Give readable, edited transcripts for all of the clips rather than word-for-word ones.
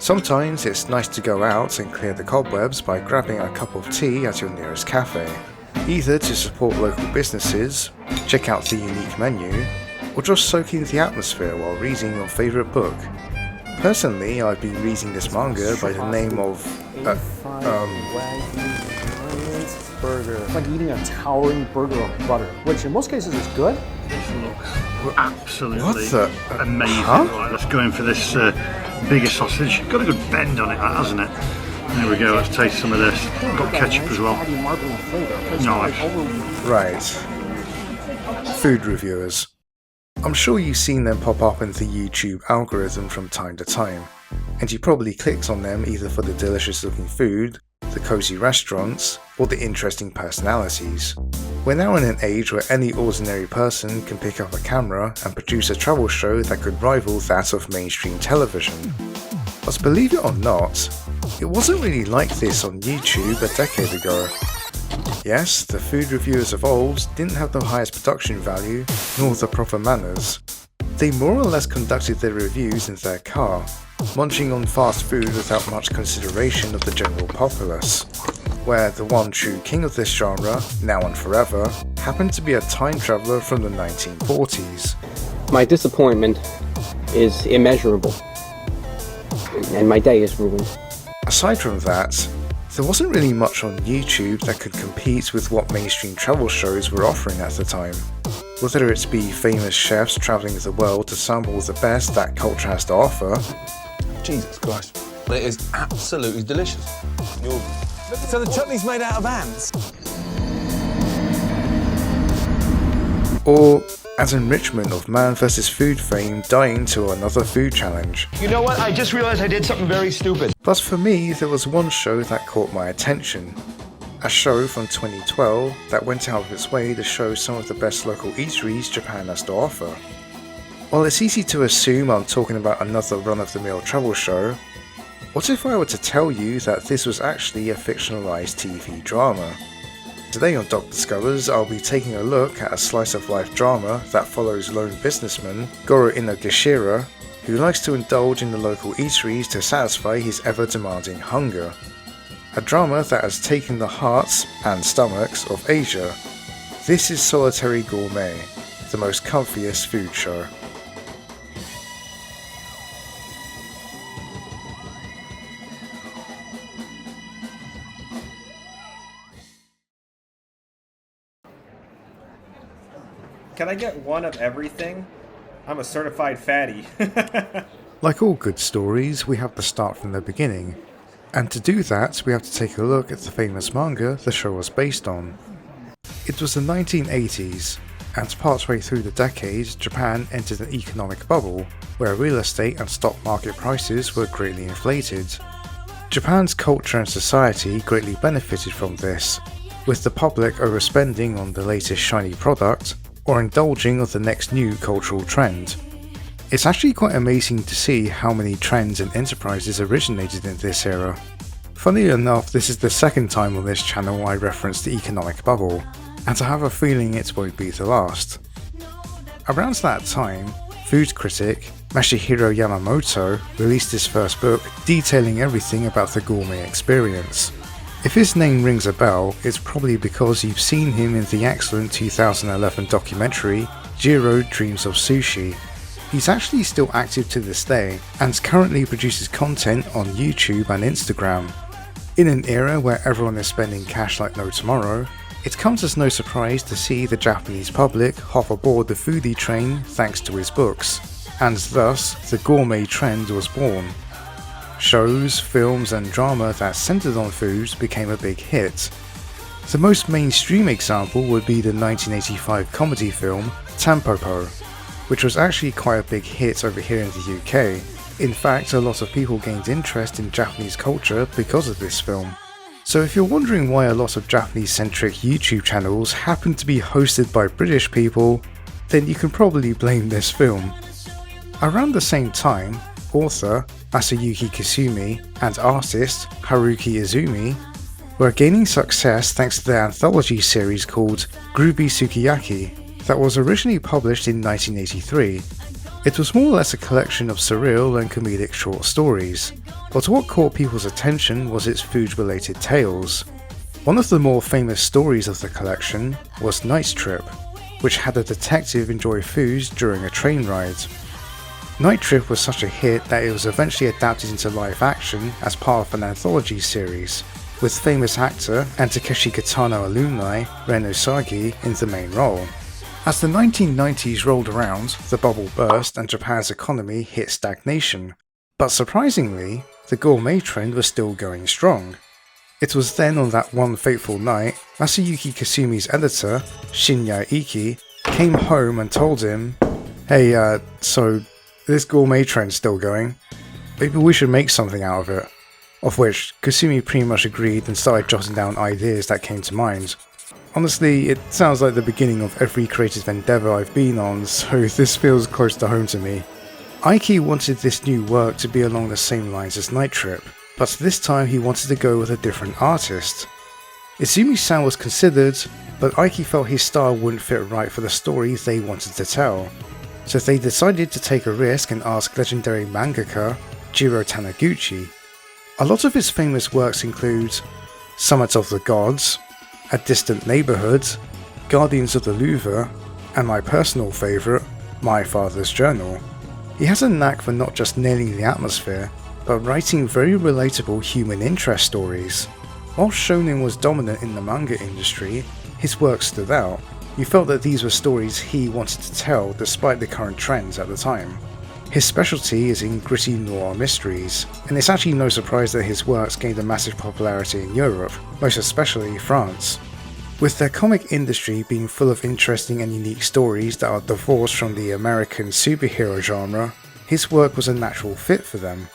Sometimes it's nice to go out and clear the cobwebs by grabbing a cup of tea at your nearest cafe, either to support local businesses, check out the unique menu, or just soak in the atmosphere while reading your favourite book. Personally, I've been reading this manga by the name of burger. It's like eating a towering burger of butter, which in most cases is good. This looks absolutely What amazing. Huh? Right, let's go in for this bigger sausage. Got a good bend on it, hasn't it? There we go, let's taste some of this. Got ketchup as well. Nice. Right. Food reviewers. I'm sure you've seen them pop up in the YouTube algorithm from time to time, and you probably clicked on them either for the delicious looking food, the cozy restaurants, or the interesting personalities. We're now in an age where any ordinary person can pick up a camera and produce a travel show that could rival that of mainstream television. But believe it or not, it wasn't really like this on YouTube a decade ago. Yes, the food reviewers of old didn't have the highest production value, nor the proper manners. They more or less conducted their reviews in their car, munching on fast food without much consideration of the general populace, where the one true king of this genre, now and forever, happened to be a time traveller from the 1940s. My disappointment is immeasurable, and my day is ruined. Aside from that, there wasn't really much on YouTube that could compete with what mainstream travel shows were offering at the time. Whether it be famous chefs travelling the world to sample the best that culture has to offer. Jesus Christ. It is absolutely delicious. So the chutney's made out of ants? Or as enrichment of man vs food fame dying to another food challenge. You know what? I just realized I did something very stupid. But for me, there was one show that caught my attention. A show from 2012 that went out of its way to show some of the best local eateries Japan has to offer. While it's easy to assume I'm talking about another run-of-the-mill travel show, what if I were to tell you that this was actually a fictionalized TV drama? Today on Doc Discovers, I'll be taking a look at a slice-of-life drama that follows lone businessman Goro Inogashira, who likes to indulge in the local eateries to satisfy his ever-demanding hunger. A drama that has taken the hearts and stomachs of Asia. This is Solitary Gourmet, the most comfiest food show. Can I get one of everything? I'm a certified fatty. Like all good stories, we have to start from the beginning. And to do that, we have to take a look at the famous manga the show was based on. It was the 1980s, and partway through the decade, Japan entered an economic bubble, where real estate and stock market prices were greatly inflated. Japan's culture and society greatly benefited from this, with the public overspending on the latest shiny product, or indulging of the next new cultural trend. It's actually quite amazing to see how many trends and enterprises originated in this era. Funnily enough, this is the second time on this channel I reference the economic bubble, and I have a feeling it won't be the last. Around that time, food critic Masahiro Yamamoto released his first book detailing everything about the gourmet experience. If his name rings a bell, it's probably because you've seen him in the excellent 2011 documentary Jiro Dreams of Sushi. He's actually still active to this day, and currently produces content on YouTube and Instagram. In an era where everyone is spending cash like no tomorrow, it comes as no surprise to see the Japanese public hop aboard the foodie train thanks to his books, and thus the gourmet trend was born. Shows, films and drama that centered on foods became a big hit. The most mainstream example would be the 1985 comedy film Tampopo, which was actually quite a big hit over here in the UK. In fact, a lot of people gained interest in Japanese culture because of this film. So if you're wondering why a lot of Japanese-centric YouTube channels happen to be hosted by British people, then you can probably blame this film. Around the same time, author Masayuki Kasumi and artist Haruki Izumi were gaining success thanks to their anthology series called Groovy Sukiyaki that was originally published in 1983. It was more or less a collection of surreal and comedic short stories, but what caught people's attention was its food-related tales. One of the more famous stories of the collection was Night Trip, which had a detective enjoy food during a train ride. Night Trip was such a hit that it was eventually adapted into live action as part of an anthology series, with famous actor and Takeshi Kitano alumni Ren Usagi in the main role. As the 1990s rolled around, the bubble burst and Japan's economy hit stagnation, but surprisingly, the gourmet trend was still going strong. It was then on that one fateful night, Masayuki Kasumi's editor, Shinya Iki, came home and told him, "Hey, so this gourmet trend's still going. Maybe we should make something out of it." Of which Kasumi pretty much agreed and started jotting down ideas that came to mind. Honestly, it sounds like the beginning of every creative endeavour I've been on, so this feels close to home to me. Iki wanted this new work to be along the same lines as Night Trip, but this time he wanted to go with a different artist. Izumi-san was considered, but Iki felt his style wouldn't fit right for the story they wanted to tell. So they decided to take a risk and ask legendary mangaka Jiro Taniguchi. A lot of his famous works include Summit of the Gods, A Distant Neighborhood, Guardians of the Louvre, and my personal favourite, My Father's Journal. He has a knack for not just nailing the atmosphere, but writing very relatable human interest stories. While shonen was dominant in the manga industry, his work stood out. You felt that these were stories he wanted to tell despite the current trends at the time. His specialty is in gritty noir mysteries, and it's actually no surprise that his works gained a massive popularity in Europe, most especially France. With their comic industry being full of interesting and unique stories that are divorced from the American superhero genre, his work was a natural fit for them.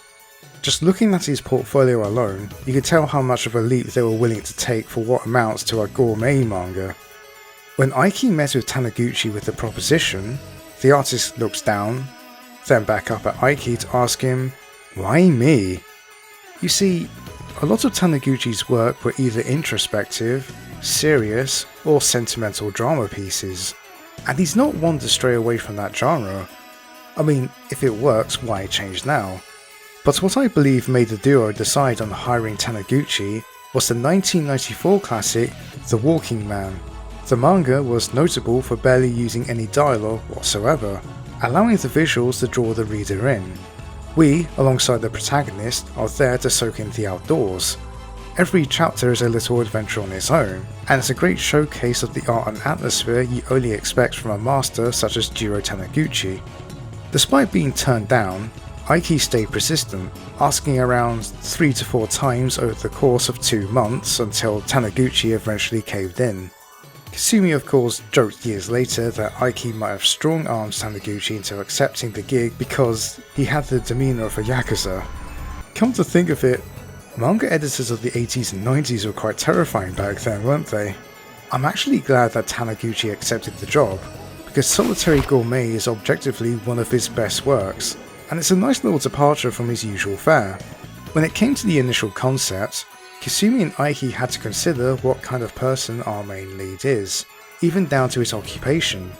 Just looking at his portfolio alone, you could tell how much of a leap they were willing to take for what amounts to a gourmet manga. When Iki met with Taniguchi with the proposition, the artist looks down, then back up at Iki to ask him, "Why me?" You see, a lot of Taniguchi's work were either introspective, serious, or sentimental drama pieces, and he's not one to stray away from that genre. I mean, if it works, why change now? But what I believe made the duo decide on hiring Taniguchi was the 1994 classic The Walking Man. The manga was notable for barely using any dialogue whatsoever, allowing the visuals to draw the reader in. We, alongside the protagonist, are there to soak in the outdoors. Every chapter is a little adventure on its own, and it's a great showcase of the art and atmosphere you only expect from a master such as Jiro Taniguchi. Despite being turned down, Iki stayed persistent, asking around 3 to 4 times over the course of 2 months until Taniguchi eventually caved in. Kasumi of course joked years later that Iki might have strong-armed Taniguchi into accepting the gig because he had the demeanour of a yakuza. Come to think of it, manga editors of the 80s and 90s were quite terrifying back then, weren't they? I'm actually glad that Taniguchi accepted the job, because Solitary Gourmet is objectively one of his best works, and it's a nice little departure from his usual fare. When it came to the initial concept, Kasumi and Iki had to consider what kind of person our main lead is, even down to his occupation.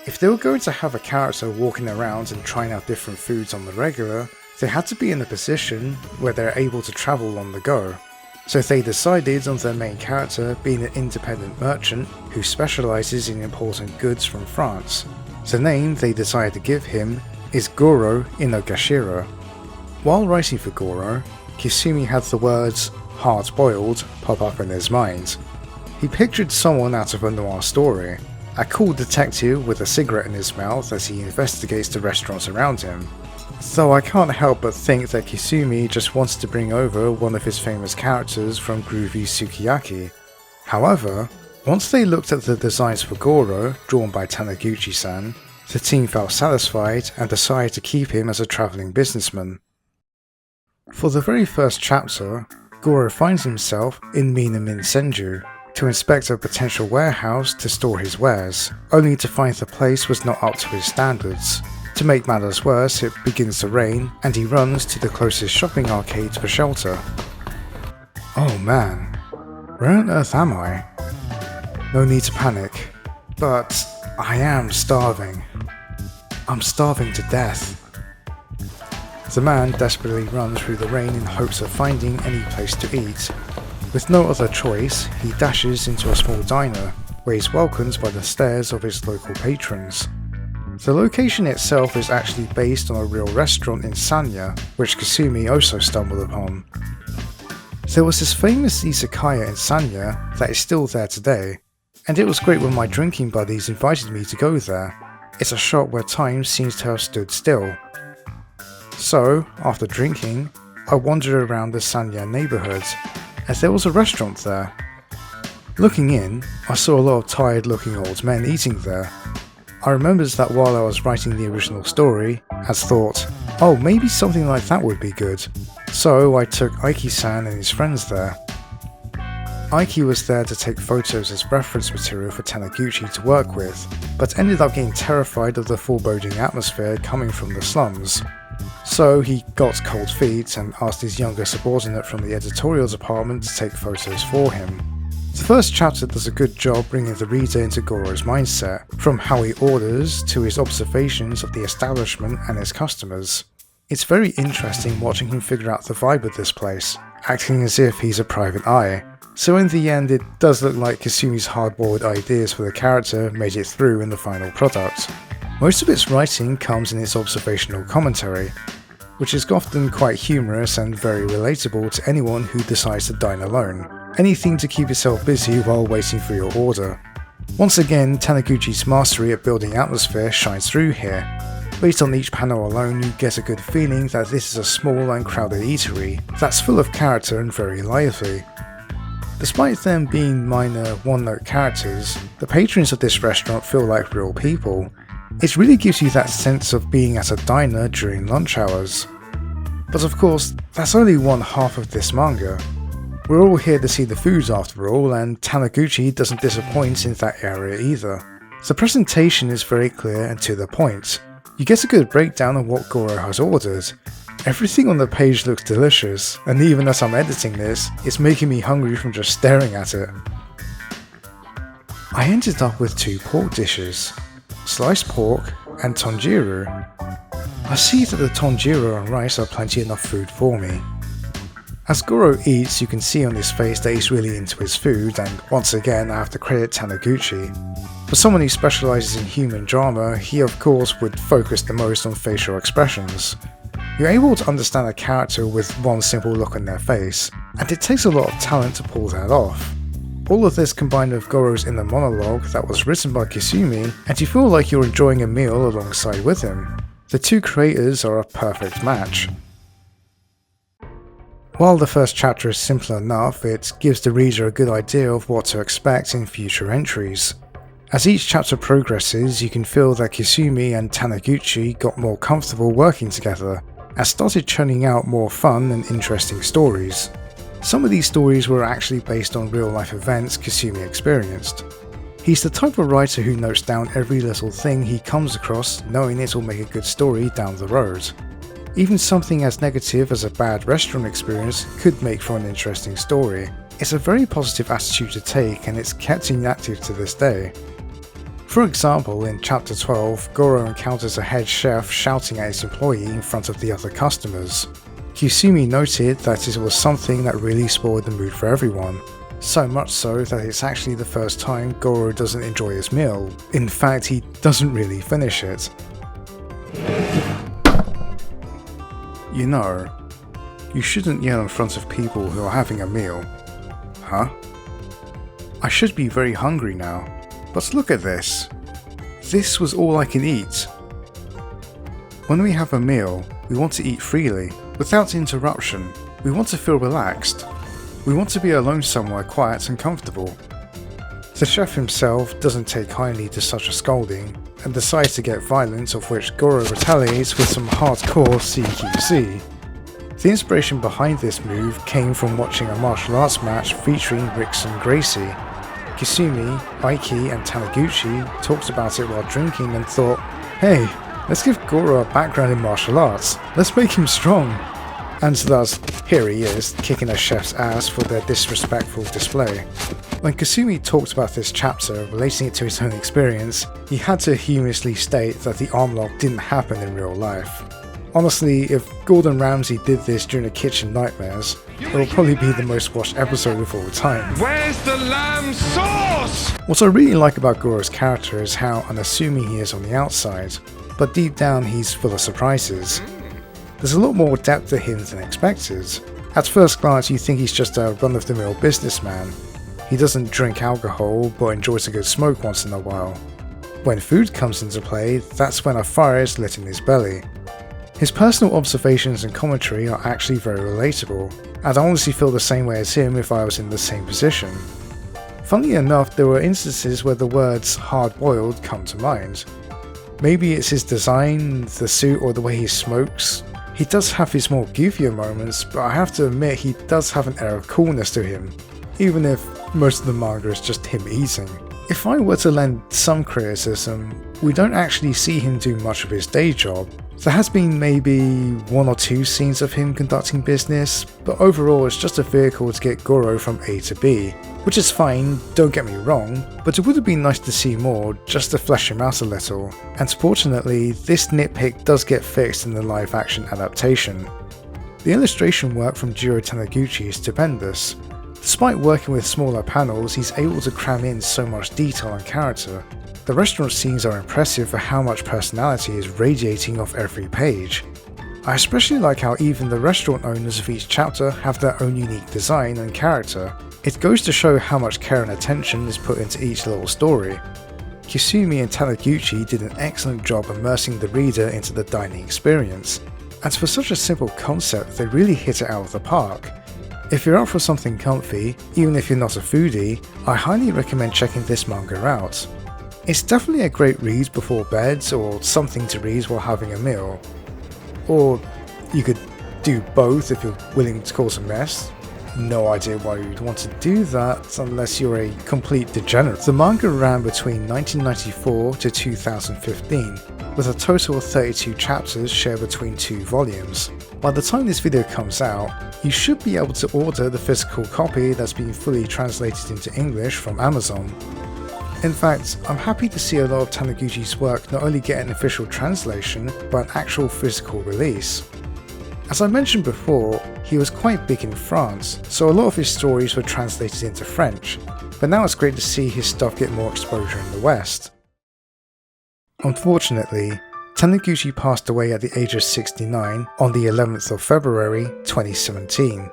If they were going to have a character walking around and trying out different foods on the regular, they had to be in a position where they're able to travel on the go. So they decided on their main character being an independent merchant who specialises in importing goods from France. The name they decided to give him is Goro Inogashira. While writing for Goro, Kasumi had the words "hard-boiled" pop up in his mind. He pictured someone out of a noir story, a cool detective with a cigarette in his mouth as he investigates the restaurants around him. Though I can't help but think that Kasumi just wanted to bring over one of his famous characters from Groovy Sukiyaki. However, once they looked at the designs for Goro, drawn by Taniguchi-san, the team felt satisfied and decided to keep him as a travelling businessman. For the very first chapter, Goro finds himself in Minamin Senju to inspect a potential warehouse to store his wares, only to find the place was not up to his standards. To make matters worse, it begins to rain and he runs to the closest shopping arcade for shelter. Oh man, where on earth am I? No need to panic, but I am starving. I'm starving to death." The man desperately runs through the rain in hopes of finding any place to eat. With no other choice, he dashes into a small diner, where he's welcomed by the stares of his local patrons. The location itself is actually based on a real restaurant in Sanya, which Kasumi also stumbled upon. There was this famous izakaya in Sanya that is still there today, and it was great when my drinking buddies invited me to go there. It's a shop where time seems to have stood still. So, after drinking, I wandered around the Sanya neighbourhood, as there was a restaurant there. Looking in, I saw a lot of tired looking old men eating there. I remembered that while I was writing the original story, I thought, oh, maybe something like that would be good. So I took Aiki-san and his friends there. Aiki was there to take photos as reference material for Taniguchi to work with, but ended up getting terrified of the foreboding atmosphere coming from the slums. So he got cold feet and asked his younger subordinate from the editorial department to take photos for him. The first chapter does a good job bringing the reader into Goro's mindset, from how he orders to his observations of the establishment and its customers. It's very interesting watching him figure out the vibe of this place, acting as if he's a private eye. So in the end, it does look like Kasumi's hard-boiled ideas for the character made it through in the final product. Most of its writing comes in its observational commentary, which is often quite humorous and very relatable to anyone who decides to dine alone. Anything to keep yourself busy while waiting for your order. Once again, Taniguchi's mastery at building atmosphere shines through here. Based on each panel alone, you get a good feeling that this is a small and crowded eatery that's full of character and very lively. Despite them being minor one-note characters, the patrons of this restaurant feel like real people. It really gives you that sense of being at a diner during lunch hours. But of course, that's only one half of this manga. We're all here to see the foods after all, and Taniguchi doesn't disappoint in that area either. The presentation is very clear and to the point. You get a good breakdown of what Goro has ordered. Everything on the page looks delicious, and even as I'm editing this, it's making me hungry from just staring at it. I ended up with 2 pork dishes, sliced pork and tonjiru. I see that the tonjiru and rice are plenty enough food for me. As Goro eats, you can see on his face that he's really into his food, and once again I have to credit Taniguchi. For someone who specialises in human drama, he of course would focus the most on facial expressions. You're able to understand a character with one simple look on their face, and it takes a lot of talent to pull that off. All of this combined with Goro's inner monologue that was written by Kasumi, and you feel like you're enjoying a meal alongside with him. The two creators are a perfect match. While the first chapter is simple enough, it gives the reader a good idea of what to expect in future entries. As each chapter progresses, you can feel that Kasumi and Taniguchi got more comfortable working together, and started churning out more fun and interesting stories. Some of these stories were actually based on real-life events Kasumi experienced. He's the type of writer who notes down every little thing he comes across, knowing it will make a good story down the road. Even something as negative as a bad restaurant experience could make for an interesting story. It's a very positive attitude to take, and it's kept inactive to this day. For example, in chapter 12, Goro encounters a head chef shouting at his employee in front of the other customers. Kasumi noted that it was something that really spoiled the mood for everyone. So much so that it's actually the first time Goro doesn't enjoy his meal. In fact, he doesn't really finish it. You know, you shouldn't yell in front of people who are having a meal. Huh? I should be very hungry now, but look at this. This was all I can eat. When we have a meal, we want to eat freely, without interruption. We want to feel relaxed. We want to be alone somewhere quiet and comfortable. The chef himself doesn't take kindly to such a scolding, and decides to get violent, of which Goro retaliates with some hardcore CQC. The inspiration behind this move came from watching a martial arts match featuring Rix and Gracie. Kasumi, Aiki and Taniguchi talked about it while drinking and thought, hey, let's give Goro a background in martial arts, let's make him strong. And thus, here he is, kicking a chef's ass for their disrespectful display. When Kasumi talked about this chapter, relating it to his own experience, he had to humorously state that the arm lock didn't happen in real life. Honestly, if Gordon Ramsay did this during the kitchen nightmares, it will probably be the most watched episode of all time. Where's the lamb sauce? What I really like about Goro's character is how unassuming he is on the outside, but deep down he's full of surprises. There's a lot more depth to him than expected. At first glance you think he's just a run-of-the-mill businessman. He doesn't drink alcohol, but enjoys a good smoke once in a while. When food comes into play, that's when a fire is lit in his belly. His personal observations and commentary are actually very relatable, and I honestly feel the same way as him if I was in the same position. Funnily enough, there were instances where the words hard-boiled come to mind. Maybe it's his design, the suit, or the way he smokes. He does have his more goofier moments, but I have to admit he does have an air of coolness to him, even if most of the manga is just him eating. If I were to lend some criticism, we don't actually see him do much of his day job. There has been maybe 1 or 2 scenes of him conducting business, but overall it's just a vehicle to get Goro from A to B, which is fine, don't get me wrong, but it would have been nice to see more just to flesh him out a little, and fortunately this nitpick does get fixed in the live action adaptation. The illustration work from Jiro Taniguchi is stupendous. Despite working with smaller panels, he's able to cram in so much detail and character. The restaurant scenes are impressive for how much personality is radiating off every page. I especially like how even the restaurant owners of each chapter have their own unique design and character. It goes to show how much care and attention is put into each little story. Kasumi and Taniguchi did an excellent job immersing the reader into the dining experience, and for such a simple concept they really hit it out of the park. If you're up for something comfy, even if you're not a foodie, I highly recommend checking this manga out. It's definitely a great read before bed, or something to read while having a meal. Or you could do both if you're willing to cause a mess. No idea why you'd want to do that unless you're a complete degenerate. The manga ran between 1994 to 2015, with a total of 32 chapters shared between 2 volumes. By the time this video comes out, you should be able to order the physical copy that's been fully translated into English from Amazon. In fact, I'm happy to see a lot of Taniguchi's work not only get an official translation, but an actual physical release. As I mentioned before, he was quite big in France, so a lot of his stories were translated into French, but now it's great to see his stuff get more exposure in the West. Unfortunately, Taniguchi passed away at the age of 69 on the 11th of February 2017.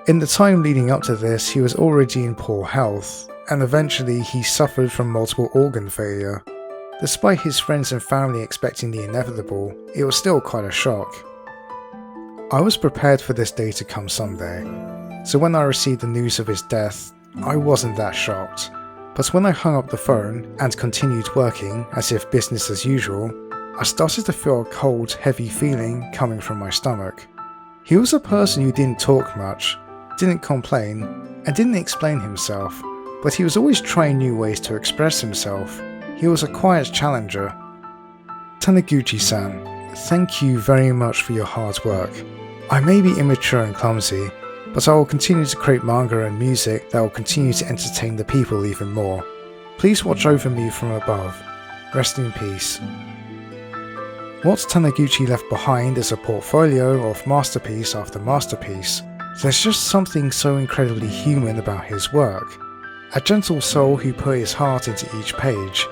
In the time leading up to this, he was already in poor health, and eventually he suffered from multiple organ failure. Despite his friends and family expecting the inevitable, it was still quite a shock. I was prepared for this day to come someday, so when I received the news of his death, I wasn't that shocked. But when I hung up the phone and continued working as if business as usual, I started to feel a cold, heavy feeling coming from my stomach. He was a person who didn't talk much, didn't complain, and didn't explain himself, but he was always trying new ways to express himself. He was a quiet challenger. Taniguchi-san, thank you very much for your hard work. I may be immature and clumsy, but I will continue to create manga and music that will continue to entertain the people even more. Please watch over me from above. Rest in peace. What Taniguchi left behind is a portfolio of masterpiece after masterpiece. There's just something so incredibly human about his work. A gentle soul who put his heart into each page,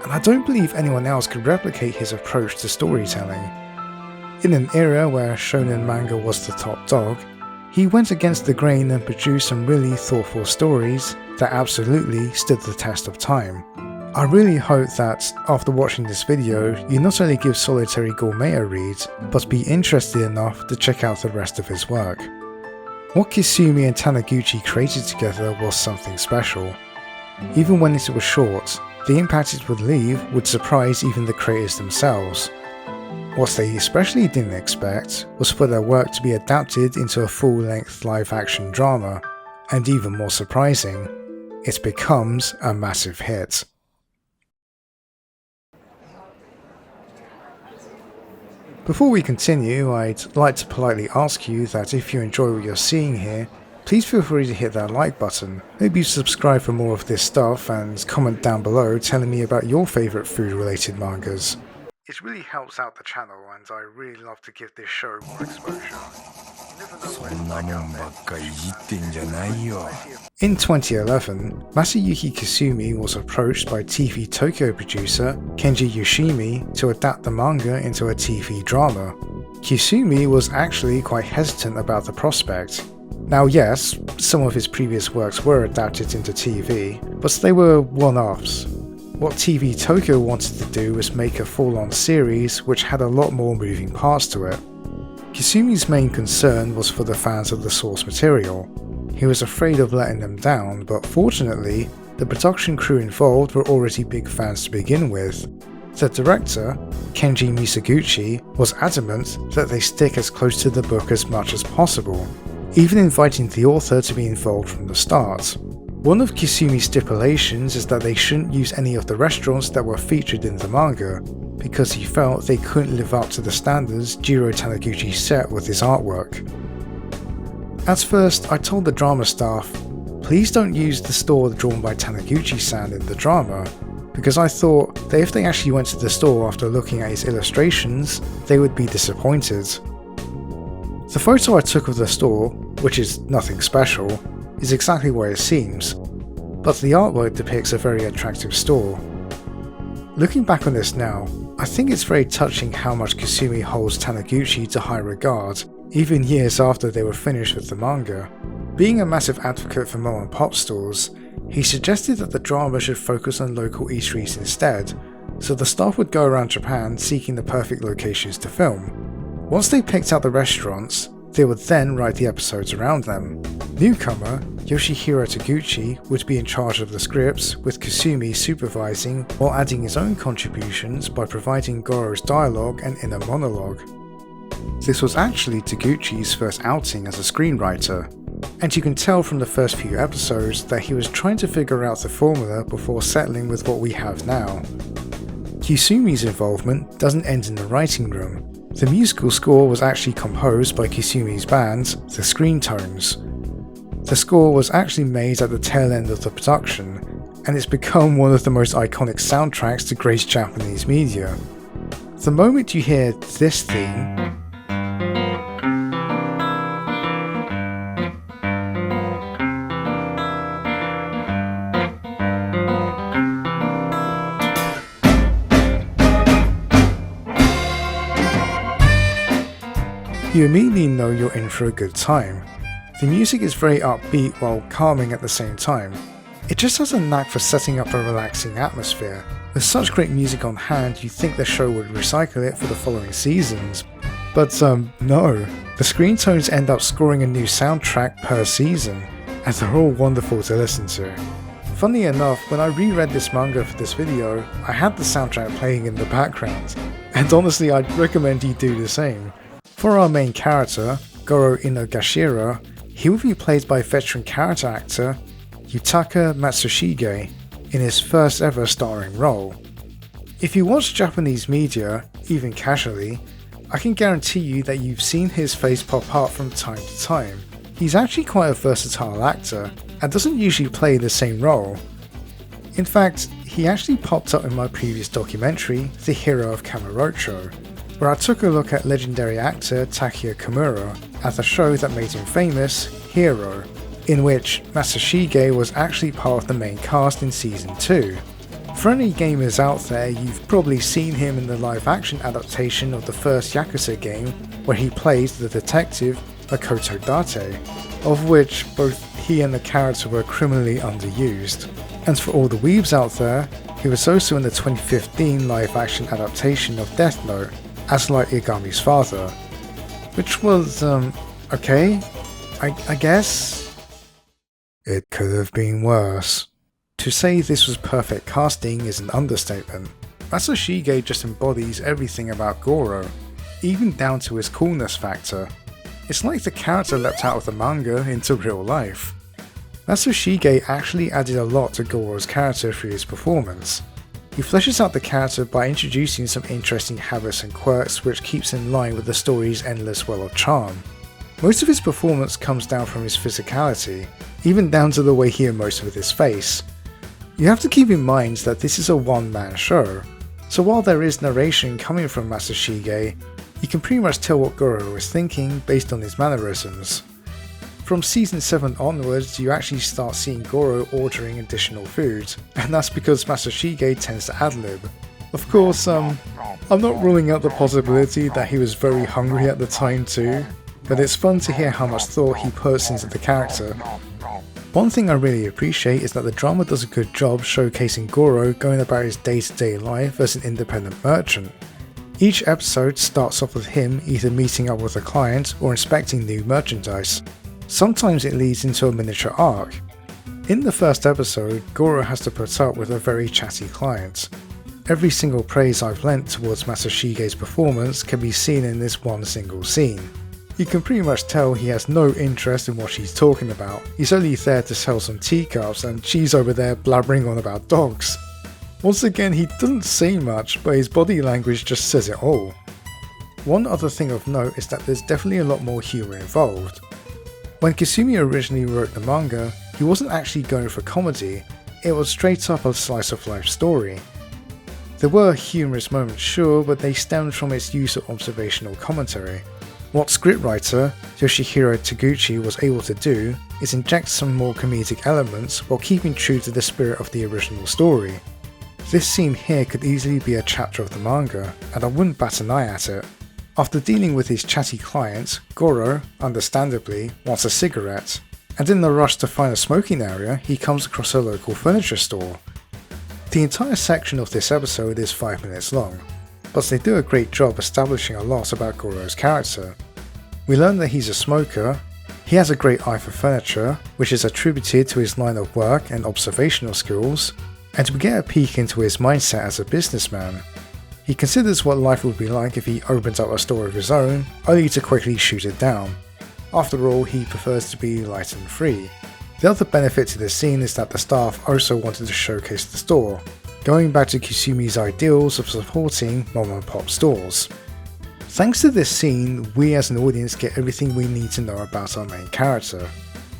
and I don't believe anyone else could replicate his approach to storytelling. In an era where shonen manga was the top dog, he went against the grain and produced some really thoughtful stories that absolutely stood the test of time. I really hope that, after watching this video, you not only give Solitary Gourmet a read, but be interested enough to check out the rest of his work. What Kasumi and Taniguchi created together was something special. Even when it was short, the impact it would leave would surprise even the creators themselves. What they especially didn't expect was for their work to be adapted into a full-length live-action drama, and even more surprising, it becomes a massive hit. Before we continue, I'd like to politely ask you that if you enjoy what you're seeing here, please feel free to hit that like button, maybe subscribe for more of this stuff, and comment down below telling me about your favourite food related mangas. It really helps out the channel, and I really love to give this show more exposure. In 2011, Masayuki Kasumi was approached by TV Tokyo producer Kenji Yoshimi to adapt the manga into a TV drama. Kasumi was actually quite hesitant about the prospect. Now yes, some of his previous works were adapted into TV, but they were one-offs. What TV Tokyo wanted to do was make a full-on series which had a lot more moving parts to it. Kasumi's main concern was for the fans of the source material. He was afraid of letting them down, but fortunately, the production crew involved were already big fans to begin with. The director, Kenji Misaguchi, was adamant that they stick as close to the book as much as possible, even inviting the author to be involved from the start. One of Kasumi's stipulations is that they shouldn't use any of the restaurants that were featured in the manga, because he felt they couldn't live up to the standards Jiro Taniguchi set with his artwork. At first, I told the drama staff, please don't use the store drawn by Taniguchi-san in the drama, because I thought that if they actually went to the store after looking at his illustrations, they would be disappointed. The photo I took of the store, which is nothing special, is exactly what it seems, but the artwork depicts a very attractive store. Looking back on this now, I think it's very touching how much Kasumi holds Taniguchi to high regard, even years after they were finished with the manga. Being a massive advocate for mom and pop stores, he suggested that the drama should focus on local eateries instead, so the staff would go around Japan seeking the perfect locations to film. Once they picked out the restaurants, they would then write the episodes around them. Newcomer Yoshihiro Taguchi would be in charge of the scripts, with Kasumi supervising while adding his own contributions by providing Goro's dialogue and inner monologue. This was actually Taguchi's first outing as a screenwriter, and you can tell from the first few episodes that he was trying to figure out the formula before settling with what we have now. Kasumi's involvement doesn't end in the writing room. The musical score was actually composed by Kasumi's band, the Screen Tones. The score was actually made at the tail end of the production, and it's become one of the most iconic soundtracks to grace Japanese media. The moment you hear this theme, you immediately know you're in for a good time. The music is very upbeat while calming at the same time. It just has a knack for setting up a relaxing atmosphere. With such great music on hand, you'd think the show would recycle it for the following seasons. But no. The Screen Tones end up scoring a new soundtrack per season, and they're all wonderful to listen to. Funnily enough, when I reread this manga for this video, I had the soundtrack playing in the background, and honestly I'd recommend you do the same. For our main character, Goro Inogashira, he will be played by veteran character actor Yutaka Matsushige in his first ever starring role. If you watch Japanese media, even casually, I can guarantee you that you've seen his face pop up from time to time. He's actually quite a versatile actor and doesn't usually play the same role. In fact, he actually popped up in my previous documentary, The Hero of Kamurocho, where I took a look at legendary actor Takuya Kimura at the show that made him famous, Hero, in which Matsushige was actually part of the main cast in Season 2. For any gamers out there, you've probably seen him in the live-action adaptation of the first Yakuza game, where he plays the detective Makoto Date, of which both he and the character were criminally underused. And for all the weebs out there, he was also in the 2015 live-action adaptation of Death Note, as Light Yagami's father, which was, okay, I guess? It could have been worse. To say this was perfect casting is an understatement. Matsushige just embodies everything about Goro, even down to his coolness factor. It's like the character leapt out of the manga into real life. Matsushige actually added a lot to Goro's character through his performance. He fleshes out the character by introducing some interesting habits and quirks which keeps in line with the story's endless well of charm. Most of his performance comes down from his physicality, even down to the way he emotes with his face. You have to keep in mind that this is a one-man show, so while there is narration coming from Masashige, you can pretty much tell what Goro is thinking based on his mannerisms. From season 7 onwards, you actually start seeing Goro ordering additional food, and that's because Masashige tends to ad-lib. Of course, I'm not ruling out the possibility that he was very hungry at the time too, but it's fun to hear how much thought he puts into the character. One thing I really appreciate is that the drama does a good job showcasing Goro going about his day-to-day life as an independent merchant. Each episode starts off with him either meeting up with a client or inspecting new merchandise. Sometimes it leads into a miniature arc. In the first episode, Goro has to put up with a very chatty client. Every single praise I've lent towards Masashige's performance can be seen in this one single scene. You can pretty much tell he has no interest in what she's talking about. He's only there to sell some teacups and she's over there blabbering on about dogs. Once again, he doesn't say much, but his body language just says it all. One other thing of note is that there's definitely a lot more humour involved. When Kasumi originally wrote the manga, he wasn't actually going for comedy, it was straight up a slice of life story. There were humorous moments sure, but they stemmed from its use of observational commentary. What scriptwriter Yoshihiro Taguchi was able to do is inject some more comedic elements while keeping true to the spirit of the original story. This scene here could easily be a chapter of the manga, and I wouldn't bat an eye at it. After dealing with his chatty client, Goro, understandably, wants a cigarette, and in the rush to find a smoking area, he comes across a local furniture store. The entire section of this episode is 5 minutes long, but they do a great job establishing a lot about Goro's character. We learn that he's a smoker, he has a great eye for furniture, which is attributed to his line of work and observational skills, and we get a peek into his mindset as a businessman. He considers what life would be like if he opened up a store of his own, only to quickly shoot it down. After all, he prefers to be light and free. The other benefit to this scene is that the staff also wanted to showcase the store, going back to Kusumi's ideals of supporting mom and pop stores. Thanks to this scene, we as an audience get everything we need to know about our main character,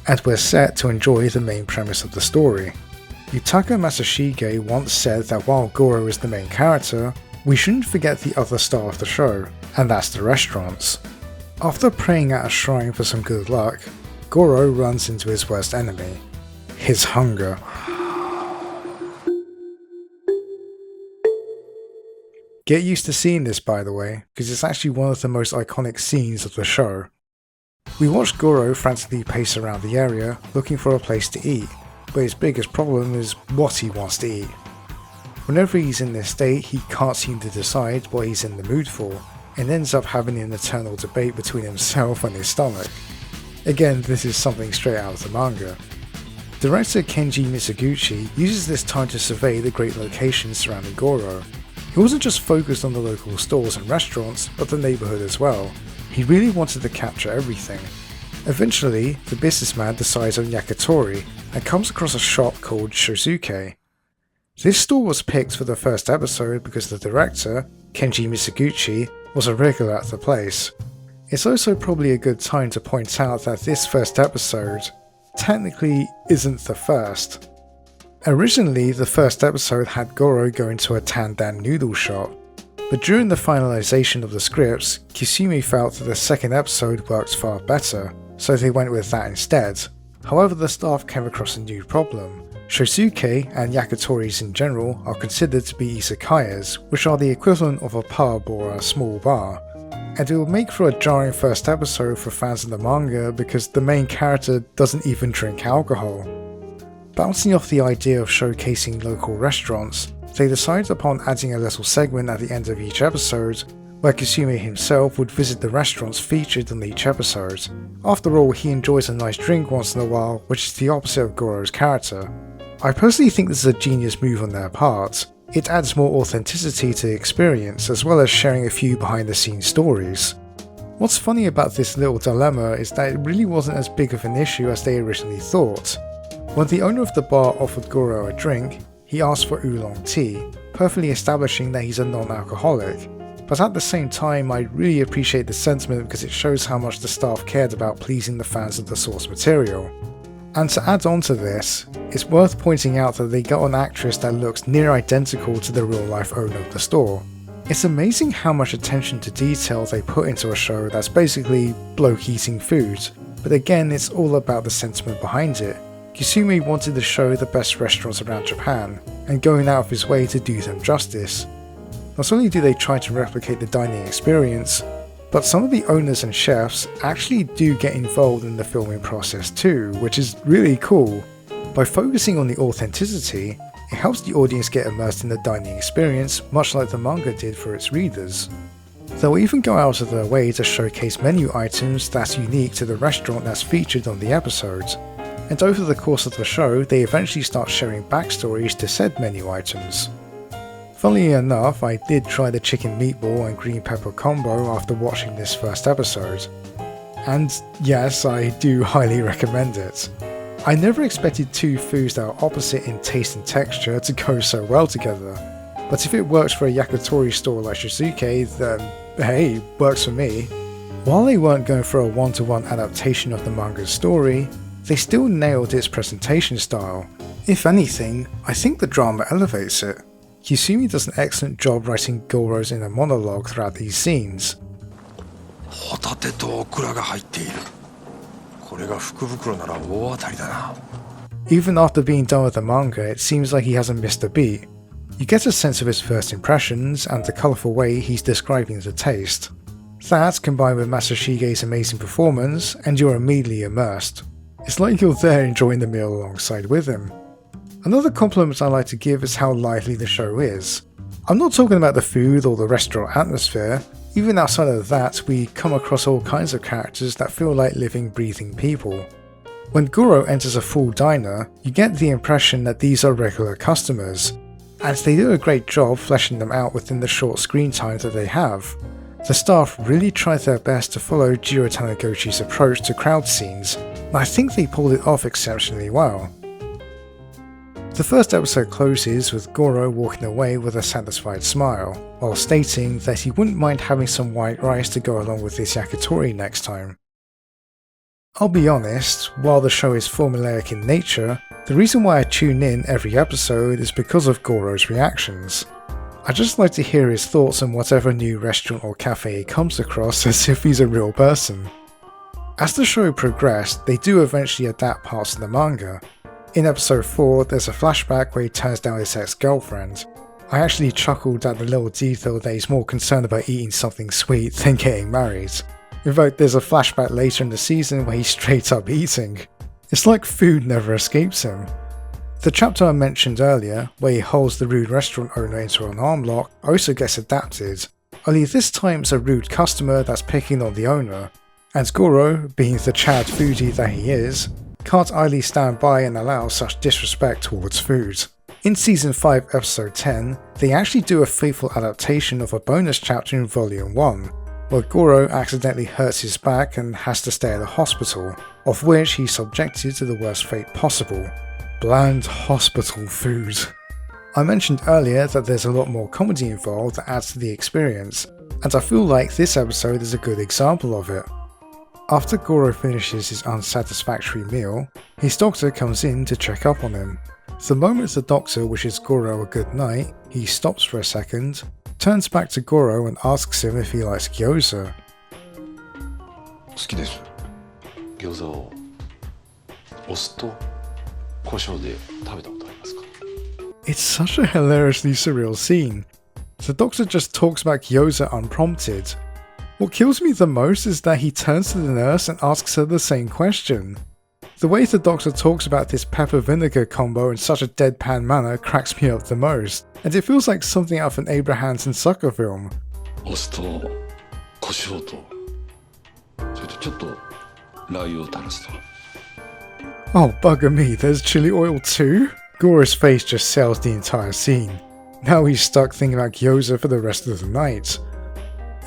and we're set to enjoy the main premise of the story. Yutaka Masashige once said that while Goro is the main character, we shouldn't forget the other star of the show, and that's the restaurants. After praying at a shrine for some good luck, Goro runs into his worst enemy, his hunger. Get used to seeing this, by the way, because it's actually one of the most iconic scenes of the show. We watch Goro frantically pace around the area looking for a place to eat, but his biggest problem is what he wants to eat. Whenever he's in this state, he can't seem to decide what he's in the mood for, and ends up having an eternal debate between himself and his stomach. Again, this is something straight out of the manga. Director Kenji Misaguchi uses this time to survey the great locations surrounding Goro. He wasn't just focused on the local stores and restaurants, but the neighbourhood as well. He really wanted to capture everything. Eventually, the businessman decides on yakitori and comes across a shop called Shosuke. This store was picked for the first episode because the director, Kenji Misaguchi, was a regular at the place. It's also probably a good time to point out that this first episode technically isn't the first. Originally, the first episode had Goro go into a Tandan noodle shop, but during the finalization of the scripts, Kusumi felt that the second episode worked far better, so they went with that instead. However, the staff came across a new problem. Shosuke and yakitoris in general are considered to be izakayas, which are the equivalent of a pub or a small bar, and it will make for a jarring first episode for fans of the manga because the main character doesn't even drink alcohol. Bouncing off the idea of showcasing local restaurants, they decided upon adding a little segment at the end of each episode where Kusumi himself would visit the restaurants featured on each episode. After all, he enjoys a nice drink once in a while, which is the opposite of Goro's character. I personally think this is a genius move on their part. It adds more authenticity to the experience, as well as sharing a few behind the scenes stories. What's funny about this little dilemma is that it really wasn't as big of an issue as they originally thought. When the owner of the bar offered Goro a drink, he asks for oolong tea, perfectly establishing that he's a non-alcoholic. But at the same time, I really appreciate the sentiment because it shows how much the staff cared about pleasing the fans of the source material. And to add on to this, it's worth pointing out that they got an actress that looks near identical to the real life owner of the store. It's amazing how much attention to detail they put into a show that's basically bloke eating food, but again it's all about the sentiment behind it. Kisumi wanted to show the best restaurants around Japan, and going out of his way to do them justice. Not only do they try to replicate the dining experience, but some of the owners and chefs actually do get involved in the filming process too, which is really cool. By focusing on the authenticity, it helps the audience get immersed in the dining experience, much like the manga did for its readers. They'll even go out of their way to showcase menu items that's unique to the restaurant that's featured on the episode. And over the course of the show, they eventually start sharing backstories to said menu items. Funnily enough, I did try the chicken meatball and green pepper combo after watching this first episode. And yes, I do highly recommend it. I never expected two foods that are opposite in taste and texture to go so well together, but if it works for a yakitori store like Shizuke, then hey, works for me. While they weren't going for a one-to-one adaptation of the manga's story, they still nailed its presentation style. If anything, I think the drama elevates it. Kisumi does an excellent job writing Goro's inner monologue throughout these scenes. Even after being done with the manga, it seems like he hasn't missed a beat. You get a sense of his first impressions and the colourful way he's describing the taste. That, combined with Masashige's amazing performance, and you're immediately immersed. It's like you're there enjoying the meal alongside with him. Another compliment I like to give is how lively the show is. I'm not talking about the food or the restaurant atmosphere. Even outside of that, we come across all kinds of characters that feel like living, breathing people. When Goro enters a full diner, you get the impression that these are regular customers, and they do a great job fleshing them out within the short screen time that they have. The staff really tried their best to follow Jiro Taniguchi's approach to crowd scenes, and I think they pulled it off exceptionally well. The first episode closes with Goro walking away with a satisfied smile, while stating that he wouldn't mind having some white rice to go along with his yakitori next time. I'll be honest, while the show is formulaic in nature, the reason why I tune in every episode is because of Goro's reactions. I just like to hear his thoughts on whatever new restaurant or cafe he comes across as if he's a real person. As the show progressed, they do eventually adapt parts of the manga. In episode 4, there's a flashback where he turns down his ex-girlfriend. I actually chuckled at the little detail that he's more concerned about eating something sweet than getting married. In fact, there's a flashback later in the season where he's straight up eating. It's like food never escapes him. The chapter I mentioned earlier, where he holds the rude restaurant owner into an arm lock, also gets adapted, only this time it's a rude customer that's picking on the owner, and Goro, being the Chad foodie that he is, can't idly stand by and allow such disrespect towards food. In Season 5 Episode 10, they actually do a faithful adaptation of a bonus chapter in Volume 1, where Goro accidentally hurts his back and has to stay at a hospital, of which he's subjected to the worst fate possible: bland hospital food. I mentioned earlier that there's a lot more comedy involved that adds to the experience, and I feel like this episode is a good example of it. After Goro finishes his unsatisfactory meal, his doctor comes in to check up on him. The moment the doctor wishes Goro a good night, he stops for a second, turns back to Goro and asks him if he likes gyoza. It's such a hilariously surreal scene. The doctor just talks about gyoza unprompted. What kills me the most is that he turns to the nurse and asks her the same question. The way the doctor talks about this pepper vinegar combo in such a deadpan manner cracks me up the most, and it feels like something out of an Abraham Hansen sucker film. Oh bugger me, there's chili oil too? Goro's face just sells the entire scene. Now he's stuck thinking about gyoza for the rest of the night.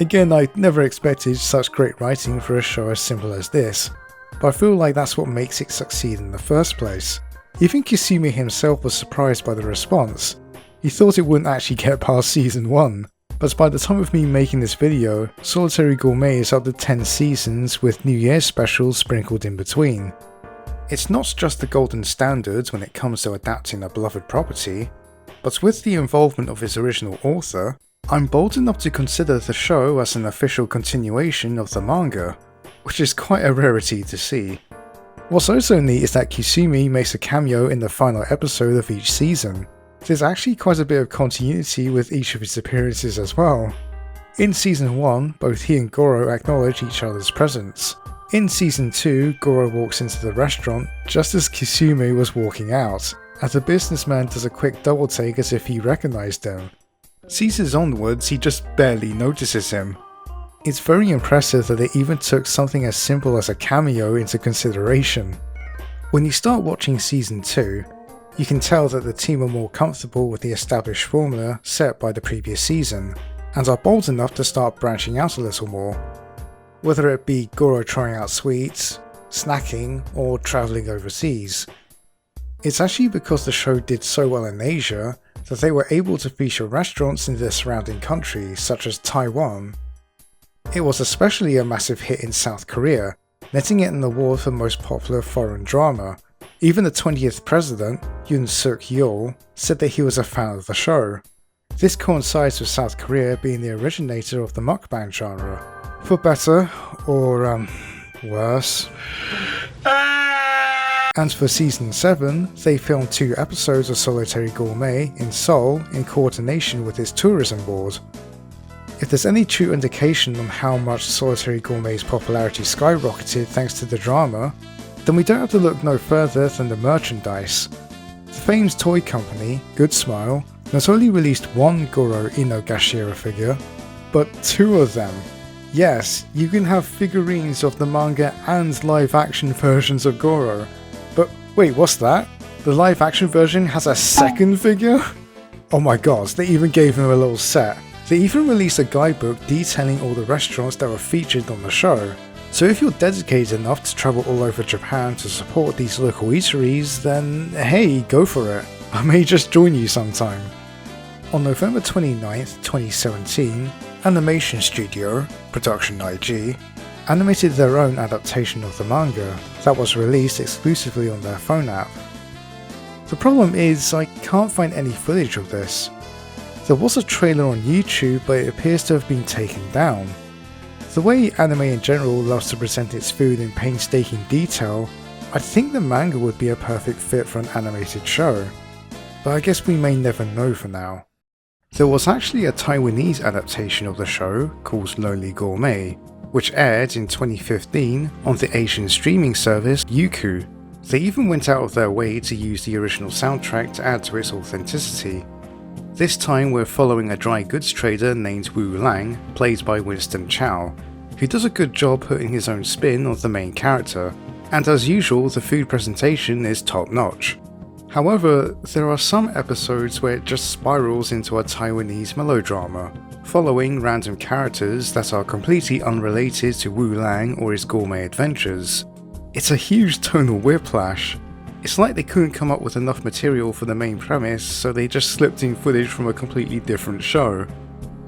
Again, I never expected such great writing for a show as simple as this, but I feel like that's what makes it succeed in the first place. Even Kisumi himself was surprised by the response. He thought it wouldn't actually get past season 1, but by the time of me making this video, Solitary Gourmet is up to 10 seasons with New Year's specials sprinkled in between. It's not just the golden standard when it comes to adapting a beloved property, but with the involvement of its original author, I'm bold enough to consider the show as an official continuation of the manga, which is quite a rarity to see. What's also neat is that Kisumi makes a cameo in the final episode of each season. There's actually quite a bit of continuity with each of his appearances as well. In season 1, both he and Goro acknowledge each other's presence. In season 2, Goro walks into the restaurant just as Kisumi was walking out, and the businessman does a quick double take as if he recognised him. Seasons onwards, he just barely notices him. It's very impressive that they even took something as simple as a cameo into consideration. When you start watching season 2, you can tell that the team are more comfortable with the established formula set by the previous season, and are bold enough to start branching out a little more. Whether it be Goro trying out sweets, snacking, or travelling overseas. It's actually because the show did so well in Asia that they were able to feature restaurants in the surrounding countries such as Taiwan. It was especially a massive hit in South Korea, netting it an award for most popular foreign drama. Even the 20th president, Yoon Suk Yeol, said that he was a fan of the show. This coincides with South Korea being the originator of the mukbang genre. For better, or worse. And for season 7, they filmed 2 episodes of Solitary Gourmet in Seoul in coordination with its tourism board. If there's any true indication on how much Solitary Gourmet's popularity skyrocketed thanks to the drama, then we don't have to look no further than the merchandise. The famed toy company, Good Smile, not only released one Goro Inogashira figure, but 2 of them. Yes, you can have figurines of the manga and live-action versions of Goro. But wait, what's that? The live-action version has a second figure? Oh my god, they even gave him a little set. They even released a guidebook detailing all the restaurants that were featured on the show. So if you're dedicated enough to travel all over Japan to support these local eateries, then hey, go for it. I may just join you sometime. On November 29th, 2017, Animation Studio, Production IG, animated their own adaptation of the manga that was released exclusively on their phone app. The problem is, I can't find any footage of this. There was a trailer on YouTube, but it appears to have been taken down. The way anime in general loves to present its food in painstaking detail, I think the manga would be a perfect fit for an animated show. But I guess we may never know for now. There was actually a Taiwanese adaptation of the show called Lonely Gourmet, which aired in 2015 on the Asian streaming service Youku. They even went out of their way to use the original soundtrack to add to its authenticity. This time we're following a dry goods trader named Wu Lang, played by Winston Chow, who does a good job putting his own spin on the main character, and as usual the food presentation is top notch. However, there are some episodes where it just spirals into a Taiwanese melodrama, following random characters that are completely unrelated to Wu Lang or his gourmet adventures. It's a huge tonal whiplash. It's like they couldn't come up with enough material for the main premise, so they just slipped in footage from a completely different show.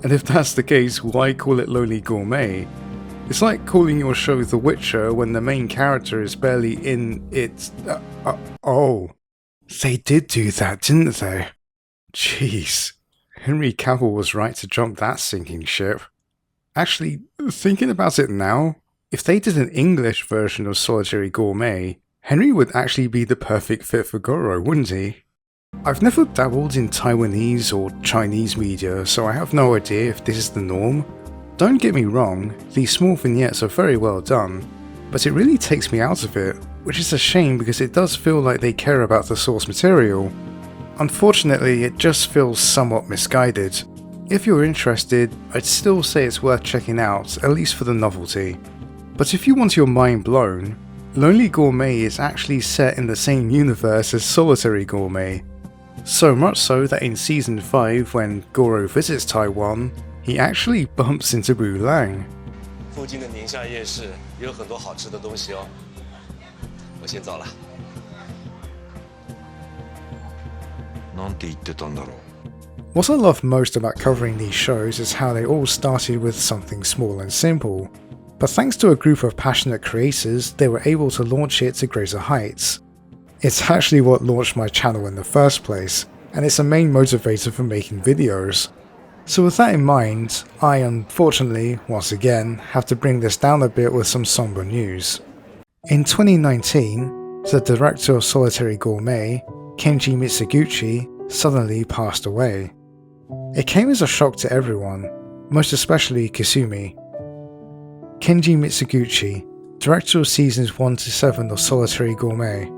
And if that's the case, why call it Lonely Gourmet? It's like calling your show The Witcher when the main character is barely in it. Oh. They did do that, didn't they? Jeez. Henry Cavill was right to jump that sinking ship. Actually, thinking about it now, if they did an English version of Solitary Gourmet, Henry would actually be the perfect fit for Goro, wouldn't he? I've never dabbled in Taiwanese or Chinese media, so I have no idea if this is the norm. Don't get me wrong, these small vignettes are very well done, but it really takes me out of it, which is a shame because it does feel like they care about the source material. Unfortunately, it just feels somewhat misguided. If you're interested, I'd still say it's worth checking out, at least for the novelty. But if you want your mind blown, Lonely Gourmet is actually set in the same universe as Solitary Gourmet. So much so that in season 5, when Goro visits Taiwan, he actually bumps into Wu Lang. 附近的宁夏夜市也有很多好吃的东西哦。我先走了。What I love most about covering these shows is how they all started with something small and simple, but thanks to a group of passionate creators, they were able to launch it to greater heights. It's actually what launched my channel in the first place, and it's a main motivator for making videos. So with that in mind, I unfortunately, once again, have to bring this down a bit with some somber news. In 2019, the director of Solitary Gourmet, Kenji Mitsuguchi, suddenly passed away. It came as a shock to everyone, most especially Kasumi. Kenji Mitsuguchi, director of seasons 1 to 7 of Solitary Gourmet.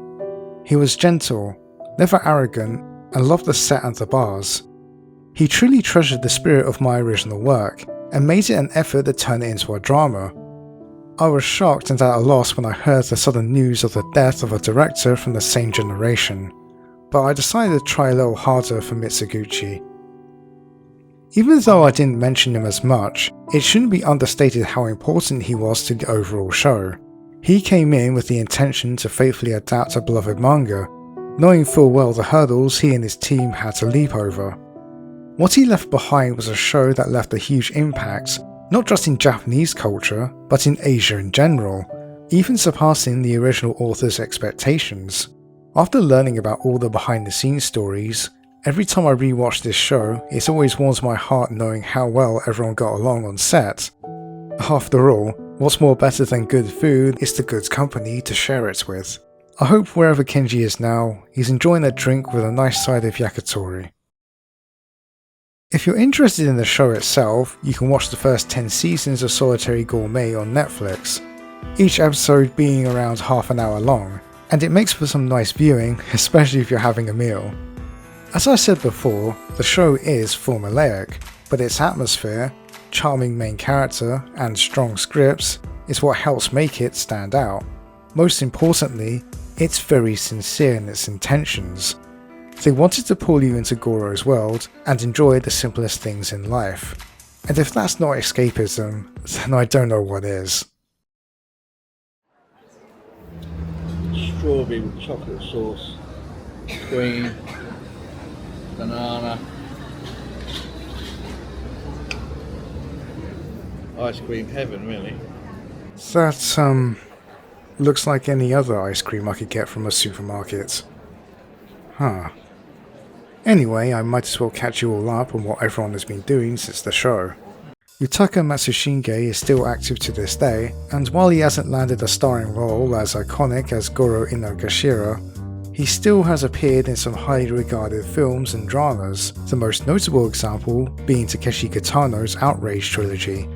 He was gentle, never arrogant, and loved the set and the bars. He truly treasured the spirit of my original work, and made it an effort to turn it into a drama. I was shocked and at a loss when I heard the sudden news of the death of a director from the same generation, but I decided to try a little harder for Mitsuguchi. Even though I didn't mention him as much, it shouldn't be understated how important he was to the overall show. He came in with the intention to faithfully adapt a beloved manga, knowing full well the hurdles he and his team had to leap over. What he left behind was a show that left a huge impact, not just in Japanese culture, but in Asia in general, even surpassing the original author's expectations. After learning about all the behind the scenes stories, every time I rewatch this show, it always warms my heart knowing how well everyone got along on set. After all, what's more better than good food is the good company to share it with. I hope wherever Kenji is now, he's enjoying a drink with a nice side of yakitori. If you're interested in the show itself, you can watch the first 10 seasons of Solitary Gourmet on Netflix, each episode being around half an hour long, and it makes for some nice viewing, especially if you're having a meal. As I said before, the show is formulaic, but its atmosphere, charming main character, and strong scripts is what helps make it stand out. Most importantly, it's very sincere in its intentions. They wanted to pull you into Goro's world and enjoy the simplest things in life. And if that's not escapism, then I don't know what is. Strawberry with chocolate sauce, cream, banana, ice cream heaven really. That looks like any other ice cream I could get from a supermarket. Huh. Anyway, I might as well catch you all up on what everyone has been doing since the show. Yutaka Matsushinge is still active to this day, and while he hasn't landed a starring role as iconic as Goro Inogashira, he still has appeared in some highly regarded films and dramas, the most notable example being Takeshi Kitano's Outrage trilogy.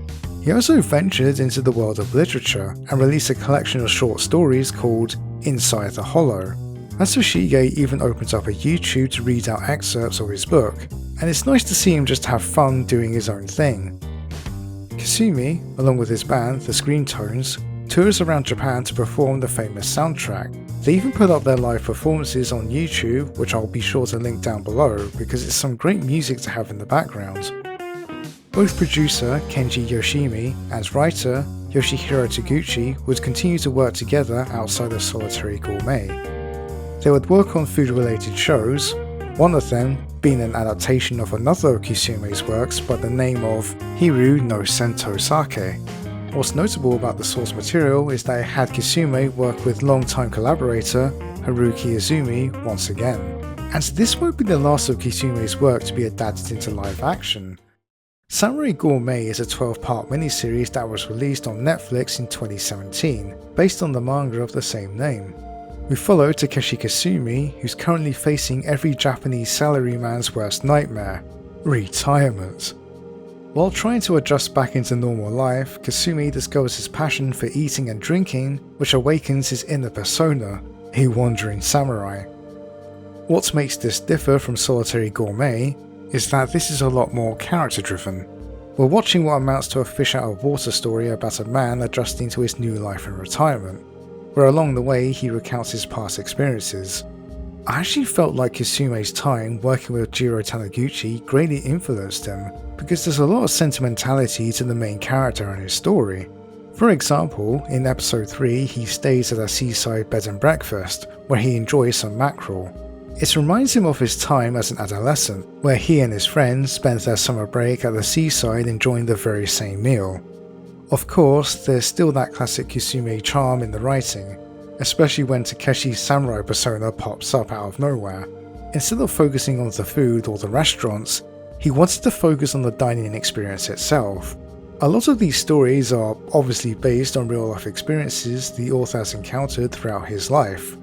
He also ventured into the world of literature and released a collection of short stories called Inside the Hollow. Matsushige even opens up a YouTube to read out excerpts of his book, and it's nice to see him just have fun doing his own thing. Kasumi, along with his band, the Screen Tones, tours around Japan to perform the famous soundtrack. They even put up their live performances on YouTube, which I'll be sure to link down below because it's some great music to have in the background. Both producer Kenji Yoshimi and writer Yoshihiro Taguchi would continue to work together outside of Solitary Gourmet. They would work on food-related shows, one of them being an adaptation of another of Kisume's works by the name of Hiru no Sento Sake. What's notable about the source material is that it had Kisume work with longtime collaborator Haruki Izumi once again. And this won't be the last of Kisume's work to be adapted into live action. Samurai Gourmet is a 12-part miniseries that was released on Netflix in 2017, based on the manga of the same name. We follow Takeshi Kasumi, who's currently facing every Japanese salaryman's worst nightmare: retirement. While trying to adjust back into normal life, Kasumi discovers his passion for eating and drinking, which awakens his inner persona, a wandering samurai. What makes this differ from Solitary Gourmet is that this is a lot more character driven. We're watching what amounts to a fish out of water story about a man adjusting to his new life in retirement, where along the way he recounts his past experiences. I actually felt like Kisume's time working with Jiro Taniguchi greatly influenced him, because there's a lot of sentimentality to the main character and his story. For example, in episode 3 he stays at a seaside bed and breakfast, where he enjoys some mackerel. It reminds him of his time as an adolescent, where he and his friends spent their summer break at the seaside enjoying the very same meal. Of course, there's still that classic Kusume charm in the writing, especially when Takeshi's samurai persona pops up out of nowhere. Instead of focusing on the food or the restaurants, he wanted to focus on the dining experience itself. A lot of these stories are obviously based on real life experiences the author has encountered throughout his life.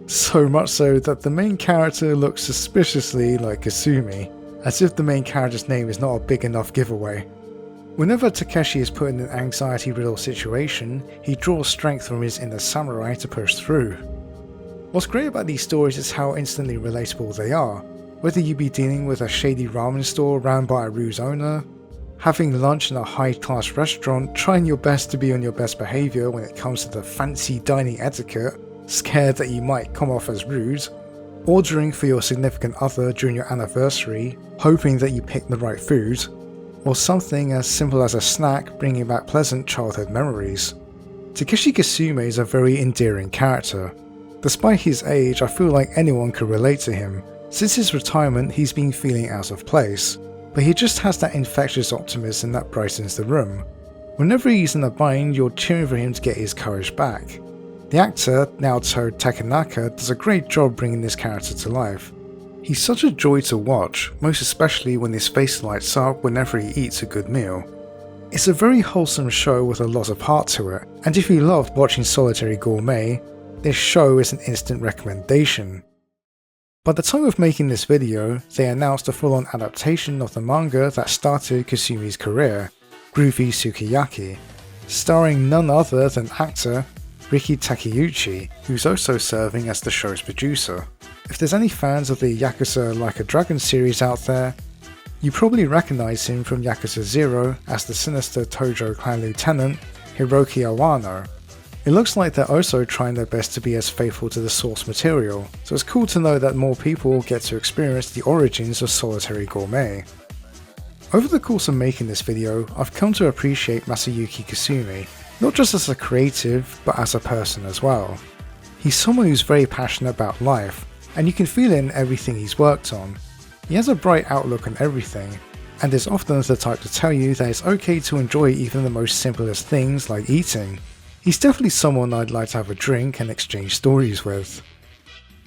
So much so that the main character looks suspiciously like Kasumi, as if the main character's name is not a big enough giveaway. Whenever Takeshi is put in an anxiety-riddled situation, he draws strength from his inner samurai to push through. What's great about these stories is how instantly relatable they are, whether you be dealing with a shady ramen store ran by a rude owner, having lunch in a high-class restaurant, trying your best to be on your best behaviour when it comes to the fancy dining etiquette, scared that you might come off as rude, ordering for your significant other during your anniversary, hoping that you pick the right food, or something as simple as a snack bringing back pleasant childhood memories. Takeshi Kasumi is a very endearing character. Despite his age, I feel like anyone could relate to him. Since his retirement, he's been feeling out of place, but he just has that infectious optimism that brightens the room. Whenever he's in a bind, you're cheering for him to get his courage back. The actor, Naoto Takanaka, does a great job bringing this character to life. He's such a joy to watch, most especially when his face lights up whenever he eats a good meal. It's a very wholesome show with a lot of heart to it, and if you loved watching Solitary Gourmet, this show is an instant recommendation. By the time of making this video, they announced a full-on adaptation of the manga that started Kasumi's career, Groovy Sukiyaki, starring none other than actor Riki Takeuchi, who's also serving as the show's producer. If there's any fans of the Yakuza Like a Dragon series out there, you probably recognise him from Yakuza 0 as the sinister Tojo clan lieutenant Hiroki Awano. It looks like they're also trying their best to be as faithful to the source material, so it's cool to know that more people get to experience the origins of Solitary Gourmet. Over the course of making this video, I've come to appreciate Masayuki Kasumi, not just as a creative, but as a person as well. He's someone who's very passionate about life, and you can feel it in everything he's worked on. He has a bright outlook on everything, and is often the type to tell you that it's okay to enjoy even the most simplest things like eating. He's definitely someone I'd like to have a drink and exchange stories with.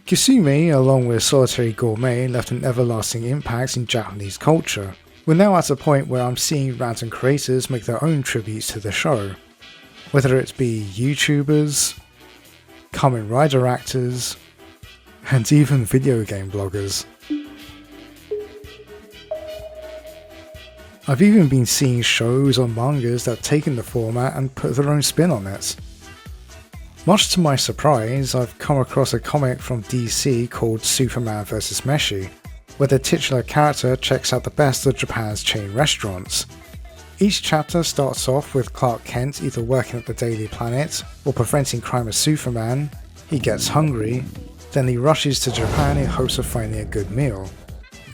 Kasumi, along with Solitary Gourmet, left an everlasting impact in Japanese culture. We're now at a point where I'm seeing random creators make their own tributes to the show. Whether it be YouTubers, Kamen Rider actors, and even video game bloggers. I've even been seeing shows or mangas that have taken the format and put their own spin on it. Much to my surprise, I've come across a comic from DC called Superman vs. Meshi, where the titular character checks out the best of Japan's chain restaurants. Each chapter starts off with Clark Kent either working at the Daily Planet or preventing crime as Superman. He gets hungry, then he rushes to Japan in hopes of finding a good meal.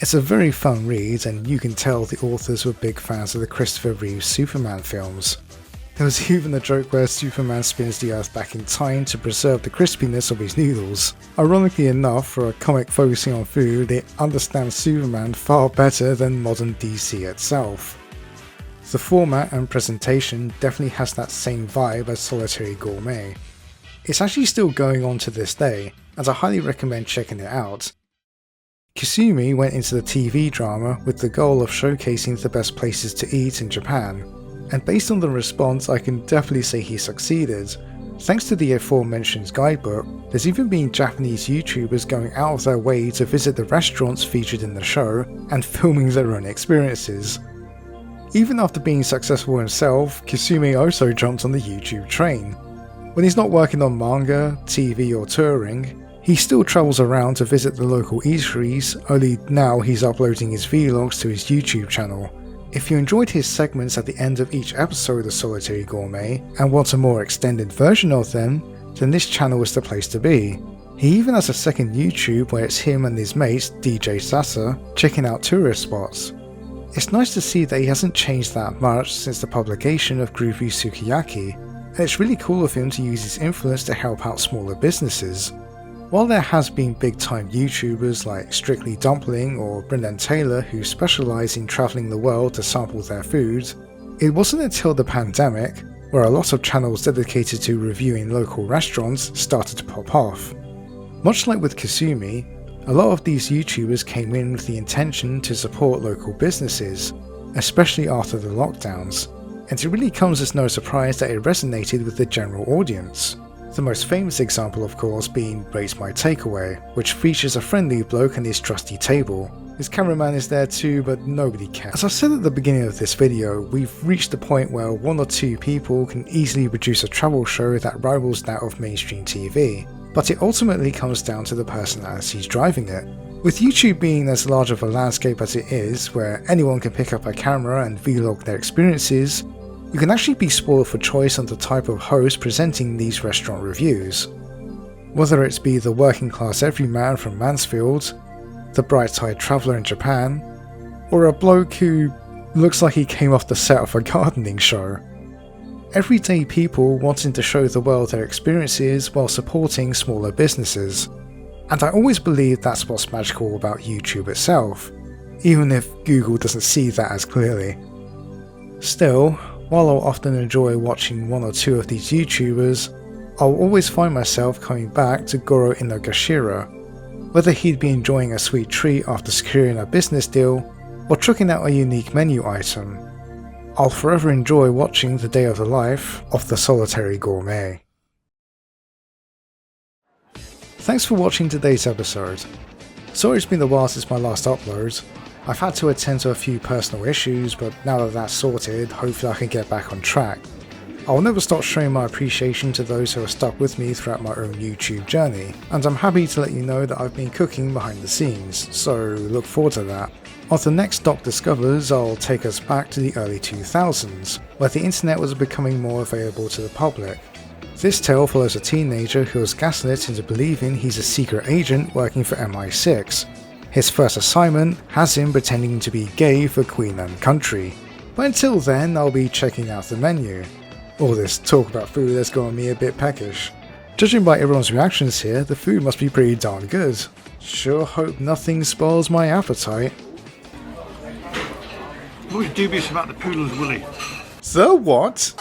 It's a very fun read, and you can tell the authors were big fans of the Christopher Reeve Superman films. There was even a joke where Superman spins the Earth back in time to preserve the crispiness of his noodles. Ironically enough, for a comic focusing on food, it understands Superman far better than modern DC itself. The format and presentation definitely has that same vibe as Solitary Gourmet. It's actually still going on to this day, and I highly recommend checking it out. Kasumi went into the TV drama with the goal of showcasing the best places to eat in Japan, and based on the response I can definitely say he succeeded. Thanks to the aforementioned guidebook, there's even been Japanese YouTubers going out of their way to visit the restaurants featured in the show and filming their own experiences. Even after being successful himself, Kasumi also jumped on the YouTube train. When he's not working on manga, TV or touring, he still travels around to visit the local eateries, only now he's uploading his vlogs to his YouTube channel. If you enjoyed his segments at the end of each episode of Solitary Gourmet and want a more extended version of them, then this channel is the place to be. He even has a second YouTube where it's him and his mate DJ Sasa checking out tourist spots. It's nice to see that he hasn't changed that much since the publication of Groovy Sukiyaki, and it's really cool of him to use his influence to help out smaller businesses. While there has been big time YouTubers like Strictly Dumpling or Brendan Taylor who specialise in travelling the world to sample their food, it wasn't until the pandemic where a lot of channels dedicated to reviewing local restaurants started to pop off. Much like with Kasumi, a lot of these YouTubers came in with the intention to support local businesses, especially after the lockdowns, and it really comes as no surprise that it resonated with the general audience. The most famous example of course being Rate My Takeaway, which features a friendly bloke and his trusty table. His cameraman is there too, but nobody cares. As I said at the beginning of this video, we've reached the point where 1 or 2 people can easily produce a travel show that rivals that of mainstream TV, but it ultimately comes down to the personalities driving it. With YouTube being as large of a landscape as it is, where anyone can pick up a camera and vlog their experiences, you can actually be spoiled for choice on the type of host presenting these restaurant reviews. Whether it be the working class everyman from Mansfield, the bright-eyed traveller in Japan, or a bloke who looks like he came off the set of a gardening show. Everyday people wanting to show the world their experiences while supporting smaller businesses. And I always believe that's what's magical about YouTube itself, even if Google doesn't see that as clearly. Still, while I'll often enjoy watching 1 or 2 of these YouTubers, I'll always find myself coming back to Goro Inogashira, whether he'd be enjoying a sweet treat after securing a business deal, or trying out a unique menu item. I'll forever enjoy watching the day of the life of the Solitary Gourmet. Thanks for watching today's episode. Sorry it's been a while since my last upload. I've had to attend to a few personal issues, but now that that's sorted, hopefully I can get back on track. I'll never stop showing my appreciation to those who have stuck with me throughout my own YouTube journey, and I'm happy to let you know that I've been cooking behind the scenes, so look forward to that. On the next Doc Discovers, I'll take us back to the early 2000s, where the internet was becoming more available to the public. This tale follows a teenager who was gaslit into believing he's a secret agent working for MI6. His first assignment has him pretending to be gay for Queen and Country. But until then, I'll be checking out the menu. All this talk about food has gotten me a bit peckish. Judging by everyone's reactions here, the food must be pretty darn good. Sure hope nothing spoils my appetite. I'm always dubious about the poodle's willy. So what?